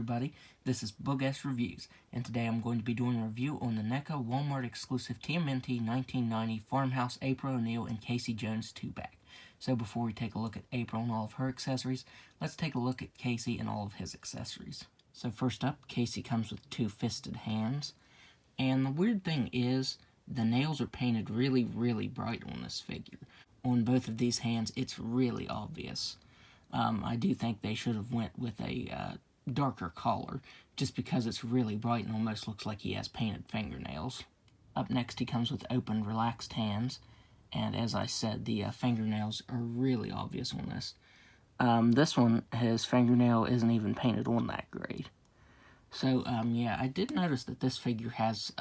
everybody, this is Bug-S Reviews, and today I'm going to be doing a review on the NECA Walmart exclusive TMNT 1990 Farmhouse April O'Neil and Casey Jones 2-pack. So before we take a look at April and all of her accessories, let's take a look at Casey and all of his accessories. So first up, Casey comes with 2 fisted hands, and the weird thing is, the nails are painted really bright on this figure. On both of these hands, it's really obvious. I do think they should have went with a darker color, just because it's really bright and almost looks like he has painted fingernails. Up next, he comes with open, relaxed hands, and as I said, the fingernails are really obvious on this. This one, his fingernail isn't even painted on that grade. So, yeah, I did notice that this figure has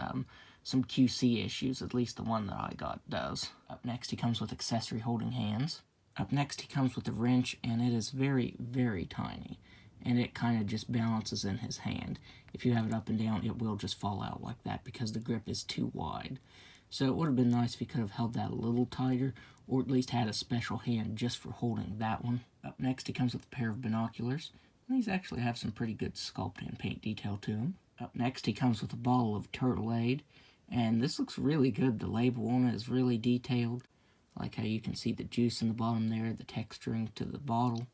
some QC issues, at least the one that I got does. Up next, he comes with accessory holding hands. Up next, he comes with a wrench, and it is very tiny, and it kind of just balances in his hand. If you have it up and down, it will just fall out like that because the grip is too wide. So it would have been nice if he could have held that a little tighter, or at least had a special hand just for holding that one. Up next, he comes with a pair of binoculars, and these actually have some pretty good sculpt and paint detail to them. Up next, he comes with a bottle of Turtle Aid, and this looks really good. The label on it is really detailed. Like how you can see the juice in the bottom there, the texturing to the bottle.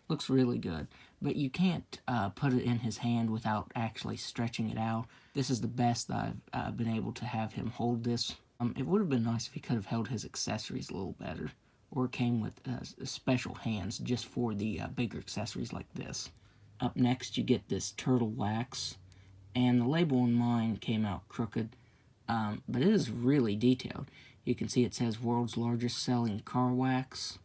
Looks really good. But you can't put it in his hand without actually stretching it out. This is the best that I've been able to have him hold this. It would have been nice if he could have held his accessories a little better. Or it came with special hands just for the bigger accessories like this. Up next, you get this turtle wax. And the label on mine came out crooked. But it is really detailed. You can see it says world's largest selling car wax,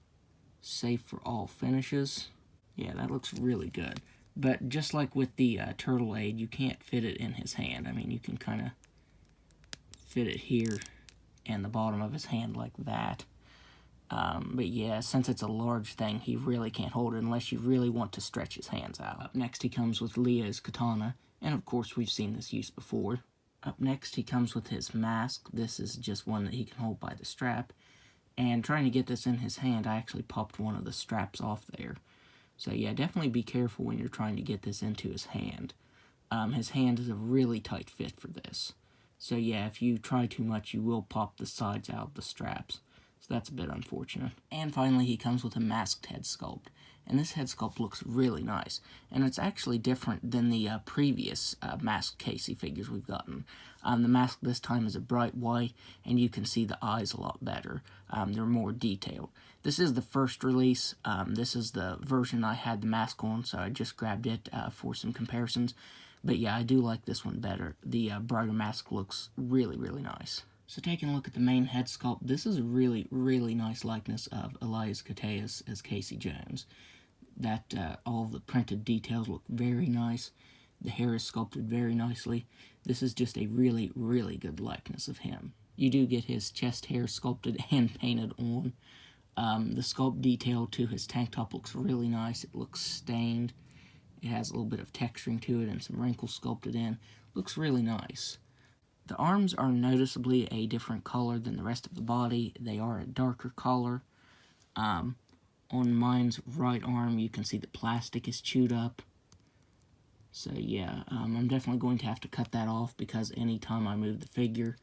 safe for all finishes. Yeah, that looks really good. But just like with the Turtle Aid, you can't fit it in his hand. I mean, you can kind of fit it here and the bottom of his hand like that. But yeah, since it's a large thing, he really can't hold it unless you really want to stretch his hands out. Up next, he comes with Leo's Katana, and of course, we've seen this used before. Up next, he comes with his mask. This is just one that he can hold by the strap. And trying to get this in his hand, I actually popped one of the straps off there. So yeah, definitely be careful when you're trying to get this into his hand. His hand is a really tight fit for this. So yeah, if you try too much, you will pop the sides out of the straps. So that's a bit unfortunate. And finally, he comes with a masked head sculpt. And this head sculpt looks really nice. And it's actually different than the previous masked Casey figures we've gotten. The mask this time is a bright white, and you can see the eyes a lot better. They're more detailed. This is the first release. This is the version I had the mask on, so I just grabbed it for some comparisons. But yeah, I do like this one better. The brighter mask looks really nice. So taking a look at the main head sculpt, this is a really nice likeness of Elias Koteas as Casey Jones. That all the printed details look very nice. The hair is sculpted very nicely. This is just a really good likeness of him. You do get his chest hair sculpted and painted on. The sculpt detail to his tank top looks really nice. It looks stained. It has a little bit of texturing to it and some wrinkles sculpted in. Looks really nice. The arms are noticeably a different color than the rest of the body. They are a darker color. On mine's right arm, you can see the plastic is chewed up. So yeah, I'm definitely going to have to cut that off because anytime I move the figure,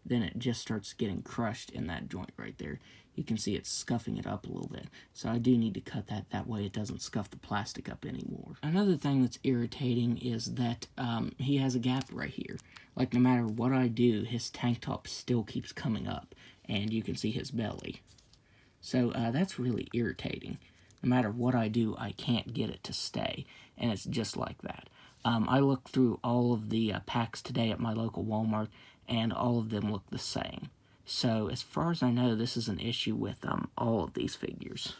then it just starts getting crushed in that joint right there. You can see it's scuffing it up a little bit. So I do need to cut that way it doesn't scuff the plastic up anymore. Another thing that's irritating is that he has a gap right here. Like no matter what I do, his tank top still keeps coming up, and you can see his belly. So that's really irritating. No matter what I do, I can't get it to stay, and it's just like that. I looked through all of the packs today at my local Walmart, and all of them look the same. So as far as I know, this is an issue with all of these figures.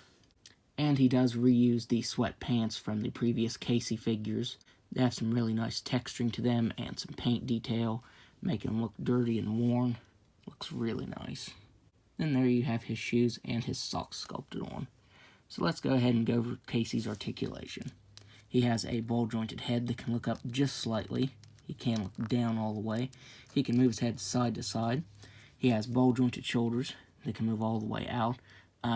And he does reuse the sweatpants from the previous Casey figures. They have some really nice texturing to them and some paint detail, making them look dirty and worn. Looks really nice. Then there you have his shoes and his socks sculpted on. So let's go ahead and go over Casey's articulation. He has a ball-jointed head that can look up just slightly. He can look down all the way. He can move his head side to side. He has ball-jointed shoulders that can move all the way out.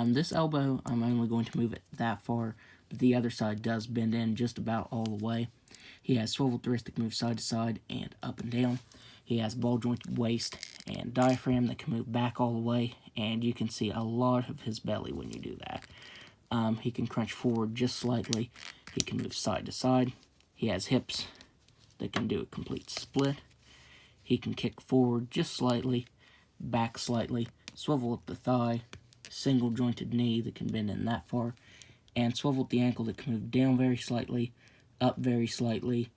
This elbow, I'm only going to move it that far, but the other side does bend in just about all the way. He has swivel thrust that can move side to side and up and down. He has ball jointed waist and diaphragm that can move back all the way, and you can see a lot of his belly when you do that. He can crunch forward just slightly. He can move side to side. He has hips that can do a complete split. He can kick forward just slightly, back slightly, swivel up the thigh, single jointed knee that can bend in that far, and swivel at the ankle that can move down very slightly, up very slightly,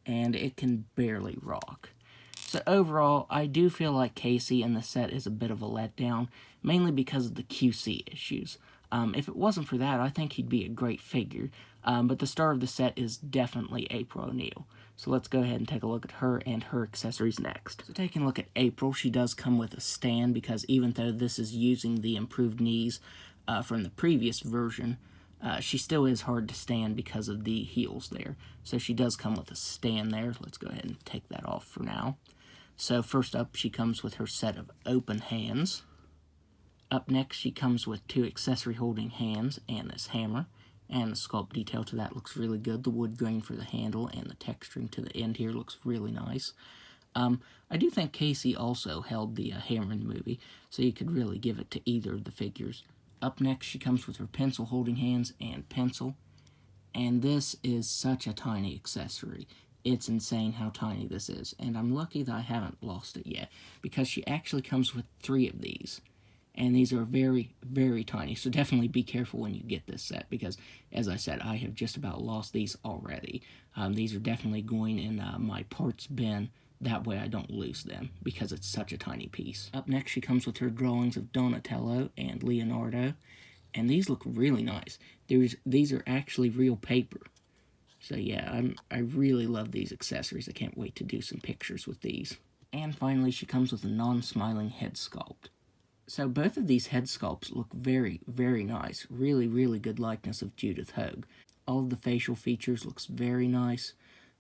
and it can barely rock. So overall, I do feel like Casey in the set is a bit of a letdown, mainly because of the QC issues. If it wasn't for that, I think he'd be a great figure, but the star of the set is definitely April O'Neil. So let's go ahead and take a look at her and her accessories next. So taking a look at April, she does come with a stand, because even though this is using the improved knees from the previous version, she still is hard to stand because of the heels there. So she does come with a stand there. Let's go ahead and take that off for now. So first up, she comes with her set of open hands. Up next, she comes with 2 accessory holding hands and this hammer. And the sculpt detail to that looks really good. The wood grain for the handle and the texturing to the end here looks really nice. I do think Casey also held the hammer in the movie, so you could really give it to either of the figures. Up next, she comes with her pencil holding hands and pencil. And this is such a tiny accessory. It's insane how tiny this is, and I'm lucky that I haven't lost it yet, because she actually comes with 3 of these, and these are very, very tiny, so definitely be careful when you get this set, because, as I said, I have just about lost these already. These are definitely going in my parts bin, that way I don't lose them, because it's such a tiny piece. Up next, she comes with her drawings of Donatello and Leonardo, and these look really nice. These are actually real paper. So yeah, I really love these accessories. I can't wait to do some pictures with these. And finally, she comes with a non-smiling head sculpt. So both of these head sculpts look very, very nice. Really, really good likeness of Judith Hoag. All of the facial features looks very nice.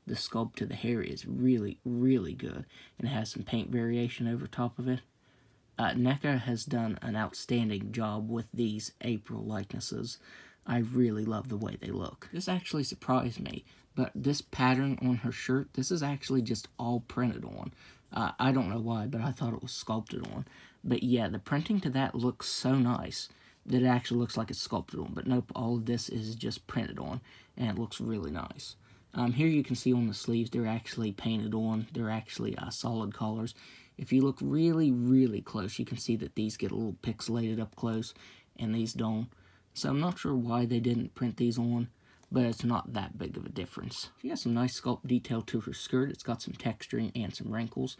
The sculpt to the hair is really, really good, and it has some paint variation over top of it. NECA has done an outstanding job with these April likenesses. I really love the way they look. This actually surprised me, but this pattern on her shirt, this is actually just all printed on. I don't know why, but I thought it was sculpted on. But yeah, the printing to that looks so nice that it actually looks like it's sculpted on. But nope, all of this is just printed on, and it looks really nice. Here you can see on the sleeves, they're actually painted on. They're actually solid colors. If you look really, really close, you can see that these get a little pixelated up close, and these don't. So I'm not sure why they didn't print these on, but it's not that big of a difference. She has some nice sculpt detail to her skirt. It's got some texturing and some wrinkles.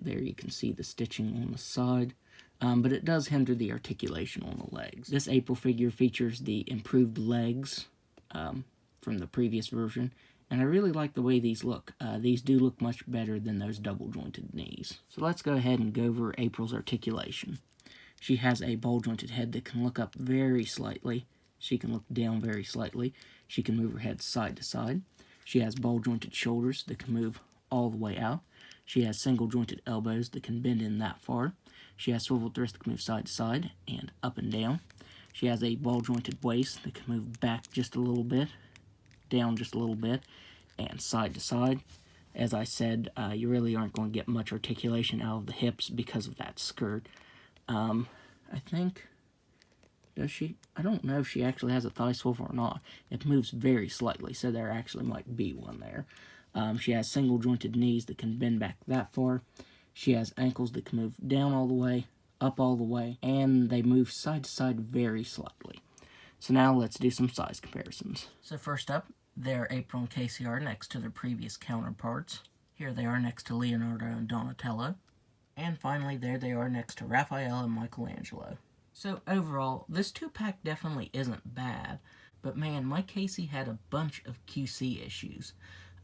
There you can see the stitching on the side, but it does hinder the articulation on the legs. This April figure features the improved legs from the previous version, and I really like the way these look. These do look much better than those double-jointed knees. So let's go ahead and go over April's articulation. She has a ball-jointed head that can look up very slightly. She can look down very slightly. She can move her head side to side. She has ball-jointed shoulders that can move all the way out. She has single-jointed elbows that can bend in that far. She has swivel thrust that can move side to side and up and down. She has a ball-jointed waist that can move back just a little bit, down just a little bit, and side to side. As I said, you really aren't going to get much articulation out of the hips because of that skirt. I think, does she? I don't know if she actually has a thigh swivel or not. It moves very slightly, so there actually might be one there. She has single jointed knees that can bend back that far. She has ankles that can move down all the way, up all the way, and they move side to side very slightly. So now let's do some size comparisons. So first up, there April and Casey are next to their previous counterparts. Here they are next to Leonardo and Donatello. And finally, there they are next to Raphael and Michelangelo. So overall, this 2-pack definitely isn't bad, but man, Mike Casey had a bunch of QC issues.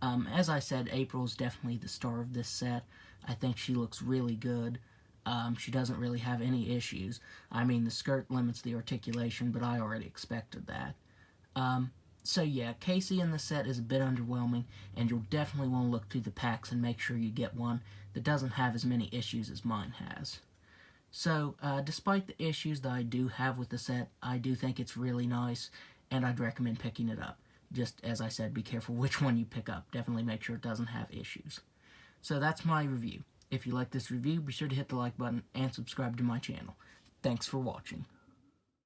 As I said, April's definitely the star of this set. I think she looks really good. She doesn't really have any issues. I mean, the skirt limits the articulation, but I already expected that. So yeah, Casey in the set is a bit underwhelming, and you'll definitely want to look through the packs and make sure you get one that doesn't have as many issues as mine has. So, despite the issues that I do have with the set, I do think it's really nice, and I'd recommend picking it up. Just as I said, be careful which one you pick up. Definitely make sure it doesn't have issues. So that's my review. If you like this review, be sure to hit the like button and subscribe to my channel. Thanks for watching.